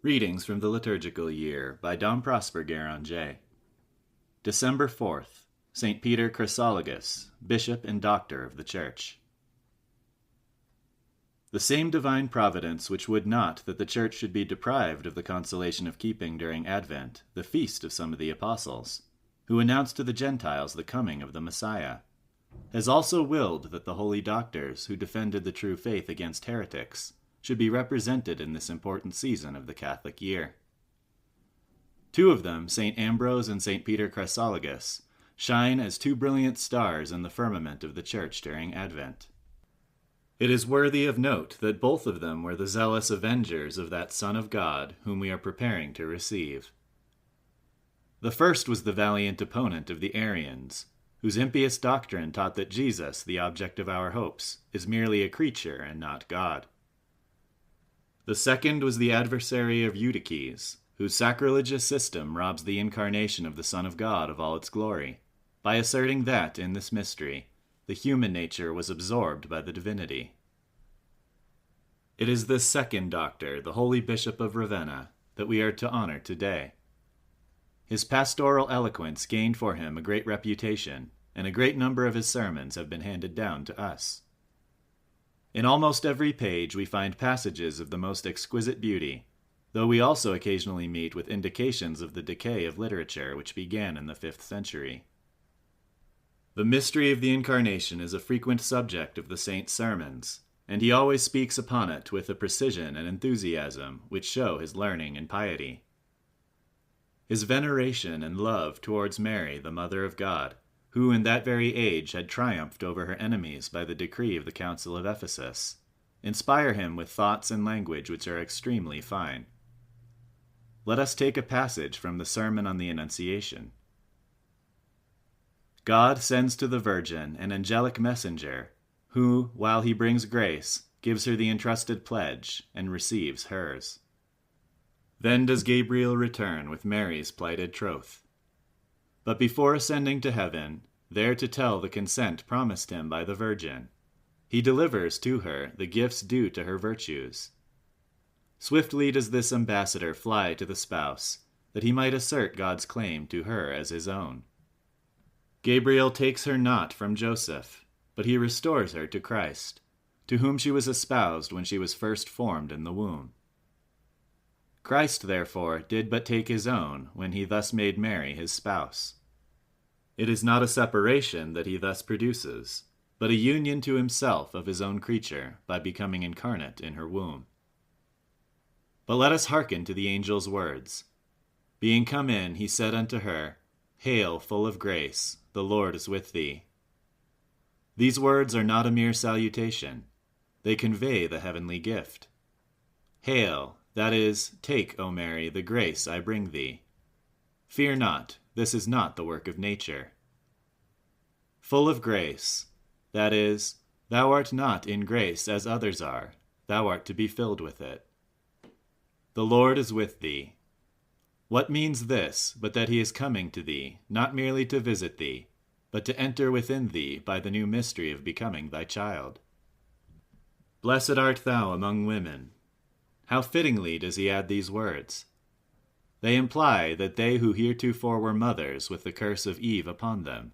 Readings from the Liturgical Year by Dom Prosper Guérin J. December 4th, St. Peter Chrysologus, Bishop and Doctor of the Church. The same divine providence which would not that the Church should be deprived of the consolation of keeping during Advent the feast of some of the apostles, who announced to the Gentiles the coming of the Messiah, has also willed that the holy doctors who defended the true faith against heretics should be represented in this important season of the Catholic year. Two of them, St. Ambrose and St. Peter Chrysologus, shine as two brilliant stars in the firmament of the Church during Advent. It is worthy of note that both of them were the zealous avengers of that Son of God whom we are preparing to receive. The first was the valiant opponent of the Arians, whose impious doctrine taught that Jesus, the object of our hopes, is merely a creature and not God. The second was the adversary of Eutyches, whose sacrilegious system robs the incarnation of the Son of God of all its glory, by asserting that, in this mystery, the human nature was absorbed by the divinity. It is this second doctor, the holy Bishop of Ravenna, that we are to honor today. His pastoral eloquence gained for him a great reputation, and a great number of his sermons have been handed down to us. In almost every page we find passages of the most exquisite beauty, though we also occasionally meet with indications of the decay of literature which began in the 5th century. The mystery of the Incarnation is a frequent subject of the saint's sermons, and he always speaks upon it with a precision and enthusiasm which show his learning and piety. His veneration and love towards Mary, the Mother of God, who in that very age had triumphed over her enemies by the decree of the Council of Ephesus, inspire him with thoughts and language which are extremely fine. Let us take a passage from the Sermon on the Annunciation. God sends to the Virgin an angelic messenger, who, while he brings grace, gives her the entrusted pledge, and receives hers. Then does Gabriel return with Mary's plighted troth. But before ascending to heaven, there to tell the consent promised him by the Virgin, he delivers to her the gifts due to her virtues. Swiftly does this ambassador fly to the spouse, that he might assert God's claim to her as his own. Gabriel takes her not from Joseph, but he restores her to Christ, to whom she was espoused when she was first formed in the womb. Christ, therefore, did but take his own when he thus made Mary his spouse. It is not a separation that he thus produces, but a union to himself of his own creature by becoming incarnate in her womb. But let us hearken to the angel's words. Being come in, he said unto her, Hail, full of grace, the Lord is with thee. These words are not a mere salutation. They convey the heavenly gift. Hail, that is, take, O Mary, the grace I bring thee. Fear not, this is not the work of nature. Full of grace, that is, thou art not in grace as others are, thou art to be filled with it. The Lord is with thee. What means this, but that he is coming to thee, not merely to visit thee, but to enter within thee by the new mystery of becoming thy child? Blessed art thou among women. How fittingly does he add these words? They imply that they who heretofore were mothers with the curse of Eve upon them,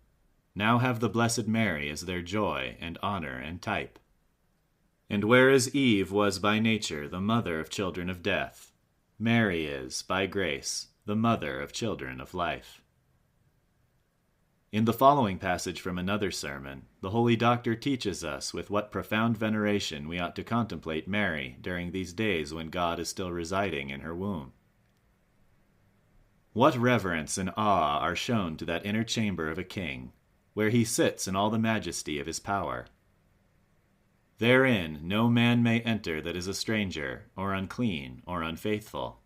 now have the Blessed Mary as their joy and honor and type. And whereas Eve was by nature the mother of children of death, Mary is, by grace, the mother of children of life. In the following passage from another sermon, the Holy Doctor teaches us with what profound veneration we ought to contemplate Mary during these days when God is still residing in her womb. What reverence and awe are shown to that inner chamber of a king, where he sits in all the majesty of his power. Therein no man may enter that is a stranger, or unclean, or unfaithful.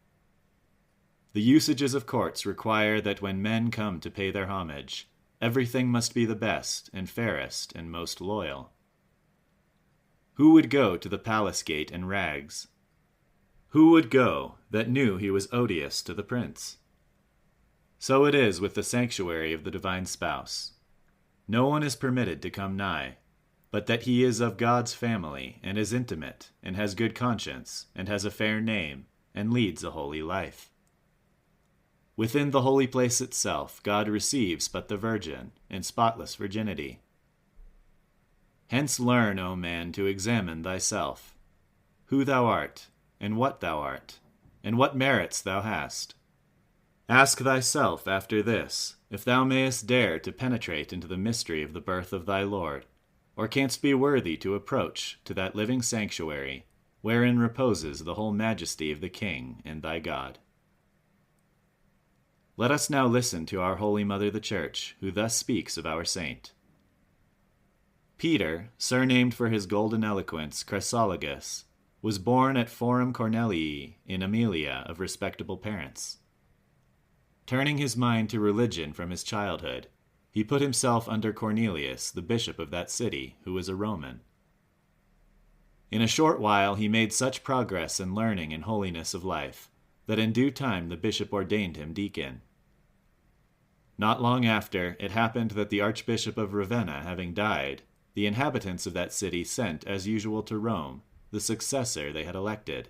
The usages of courts require that when men come to pay their homage, everything must be the best and fairest and most loyal. Who would go to the palace gate in rags? Who would go that knew he was odious to the prince? So it is with the sanctuary of the divine spouse. No one is permitted to come nigh, but that he is of God's family, and is intimate, and has good conscience, and has a fair name, and leads a holy life. Within the holy place itself, God receives but the virgin, in spotless virginity. Hence learn, O man, to examine thyself, who thou art, and what thou art, and what merits thou hast. Ask thyself after this, if thou mayest dare to penetrate into the mystery of the birth of thy Lord, or canst be worthy to approach to that living sanctuary, wherein reposes the whole majesty of the King and thy God. Let us now listen to our Holy Mother the Church, who thus speaks of our saint. Peter, surnamed for his golden eloquence Chrysologus, was born at Forum Cornelii in Aemilia of respectable parents. Turning his mind to religion from his childhood, he put himself under Cornelius, the bishop of that city, who was a Roman. In a short while he made such progress in learning and holiness of life, that in due time the bishop ordained him deacon. Not long after, it happened that the Archbishop of Ravenna having died, the inhabitants of that city sent, as usual, to Rome the successor they had elected,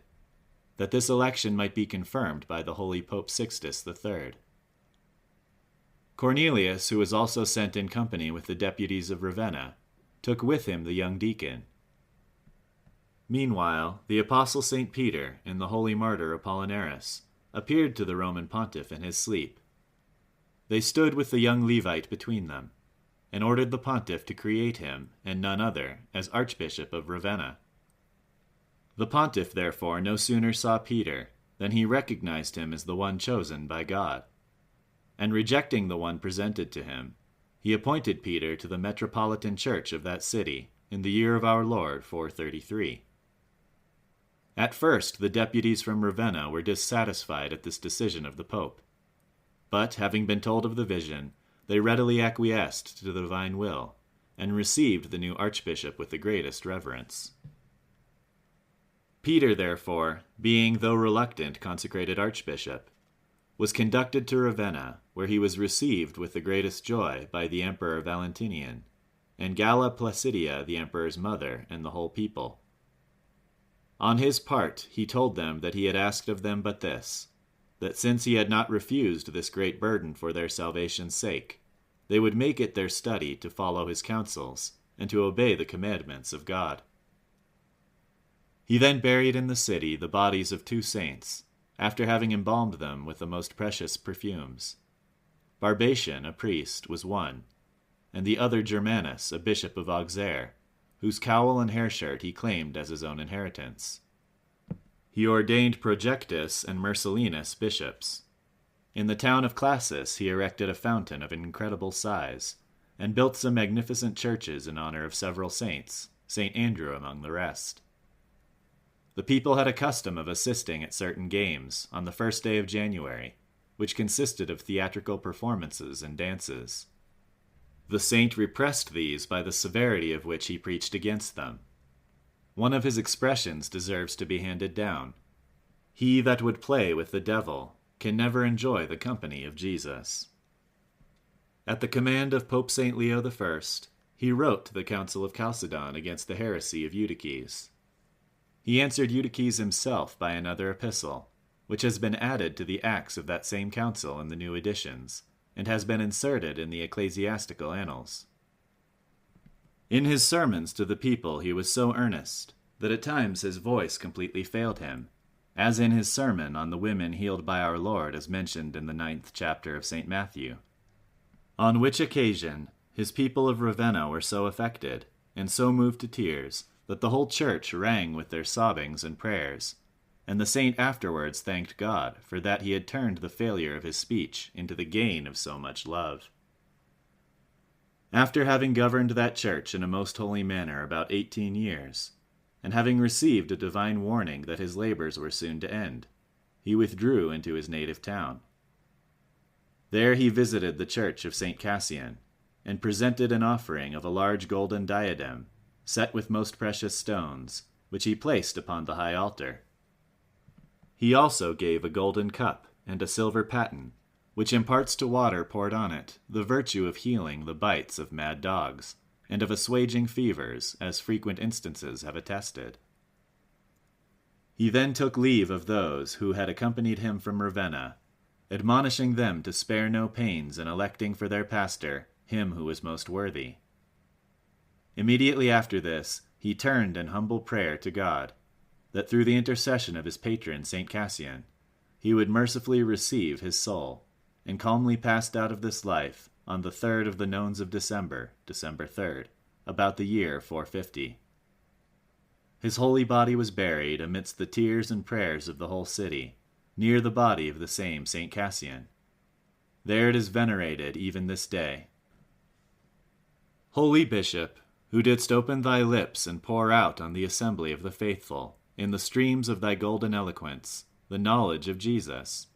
that this election might be confirmed by the holy Pope Sixtus III. Cornelius, who was also sent in company with the deputies of Ravenna, took with him the young deacon. Meanwhile, the apostle St. Peter and the holy martyr Apollinaris appeared to the Roman pontiff in his sleep. They stood with the young Levite between them, and ordered the pontiff to create him, and none other, as Archbishop of Ravenna. The pontiff, therefore, no sooner saw Peter than he recognized him as the one chosen by God, and rejecting the one presented to him, he appointed Peter to the metropolitan church of that city in the year of our Lord 433. At first the deputies from Ravenna were dissatisfied at this decision of the Pope, but having been told of the vision, they readily acquiesced to the divine will, and received the new archbishop with the greatest reverence. Peter, therefore, being, though reluctant, consecrated archbishop, was conducted to Ravenna, where he was received with the greatest joy by the Emperor Valentinian, and Galla Placidia, the emperor's mother, and the whole people. On his part, he told them that he had asked of them but this, that since he had not refused this great burden for their salvation's sake, they would make it their study to follow his counsels, and to obey the commandments of God. He then buried in the city the bodies of 2 saints, after having embalmed them with the most precious perfumes. Barbatian, a priest, was one, and the other Germanus, a bishop of Auxerre, whose cowl and hair shirt he claimed as his own inheritance. He ordained Projectus and Marcellinus bishops. In the town of Classis he erected a fountain of incredible size, and built some magnificent churches in honor of several saints, St. Andrew among the rest. The people had a custom of assisting at certain games on the first day of January, which consisted of theatrical performances and dances. The saint repressed these by the severity of which he preached against them. One of his expressions deserves to be handed down. He that would play with the devil can never enjoy the company of Jesus. At the command of Pope St. Leo I, he wrote to the Council of Chalcedon against the heresy of Eutyches. He answered Eutyches himself by another epistle, which has been added to the Acts of that same council in the new editions, and has been inserted in the ecclesiastical annals. In his sermons to the people he was so earnest that at times his voice completely failed him, as in his sermon on the women healed by our Lord as mentioned in the 9th chapter of St. Matthew. On which occasion his people of Ravenna were so affected, and so moved to tears, that the whole church rang with their sobbings and prayers, and the saint afterwards thanked God for that he had turned the failure of his speech into the gain of so much love. After having governed that church in a most holy manner about 18 years, and having received a divine warning that his labors were soon to end, he withdrew into his native town. There he visited the church of St. Cassian, and presented an offering of a large golden diadem, set with most precious stones, which he placed upon the high altar. He also gave a golden cup and a silver paten, which imparts to water poured on it the virtue of healing the bites of mad dogs, and of assuaging fevers, as frequent instances have attested. He then took leave of those who had accompanied him from Ravenna, admonishing them to spare no pains in electing for their pastor him who was most worthy. Immediately after this, he turned in humble prayer to God, that through the intercession of his patron St. Cassian, he would mercifully receive his soul, and calmly passed out of this life on the 3rd of the nones of December, December 3rd, about the year 450. His holy body was buried amidst the tears and prayers of the whole city, near the body of the same St. Cassian. There it is venerated even this day. Holy Bishop, who didst open thy lips and pour out on the assembly of the faithful, in the streams of thy golden eloquence, the knowledge of Jesus,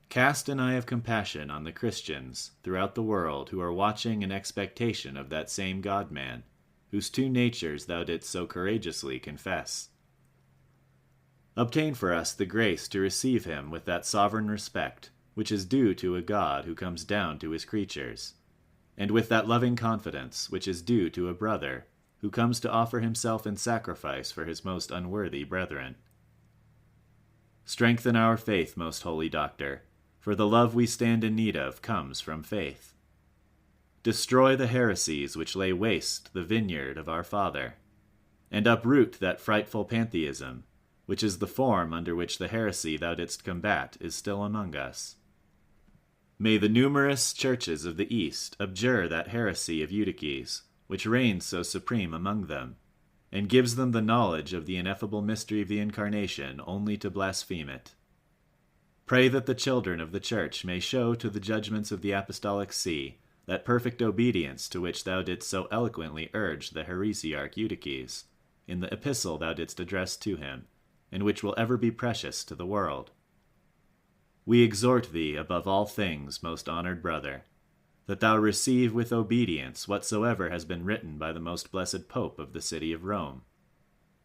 cast an eye of compassion on the Christians throughout the world who are watching in expectation of that same God-man, whose two natures thou didst so courageously confess. Obtain for us the grace to receive him with that sovereign respect which is due to a God who comes down to his creatures, and with that loving confidence which is due to a brother who comes to offer himself in sacrifice for his most unworthy brethren. Strengthen our faith, most holy Doctor, for the love we stand in need of comes from faith. Destroy the heresies which lay waste the vineyard of our Father, and uproot that frightful pantheism, which is the form under which the heresy thou didst combat is still among us. May the numerous churches of the East abjure that heresy of Eutyches, which reigns so supreme among them, and gives them the knowledge of the ineffable mystery of the Incarnation only to blaspheme it. Pray that the children of the Church may show to the judgments of the Apostolic See that perfect obedience to which thou didst so eloquently urge the heresiarch Eutyches, in the epistle thou didst address to him, and which will ever be precious to the world. We exhort thee above all things, most honored brother, that thou receive with obedience whatsoever has been written by the most blessed Pope of the city of Rome.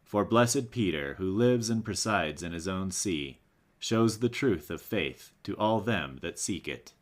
For blessed Peter, who lives and presides in his own see, shows the truth of faith to all them that seek it.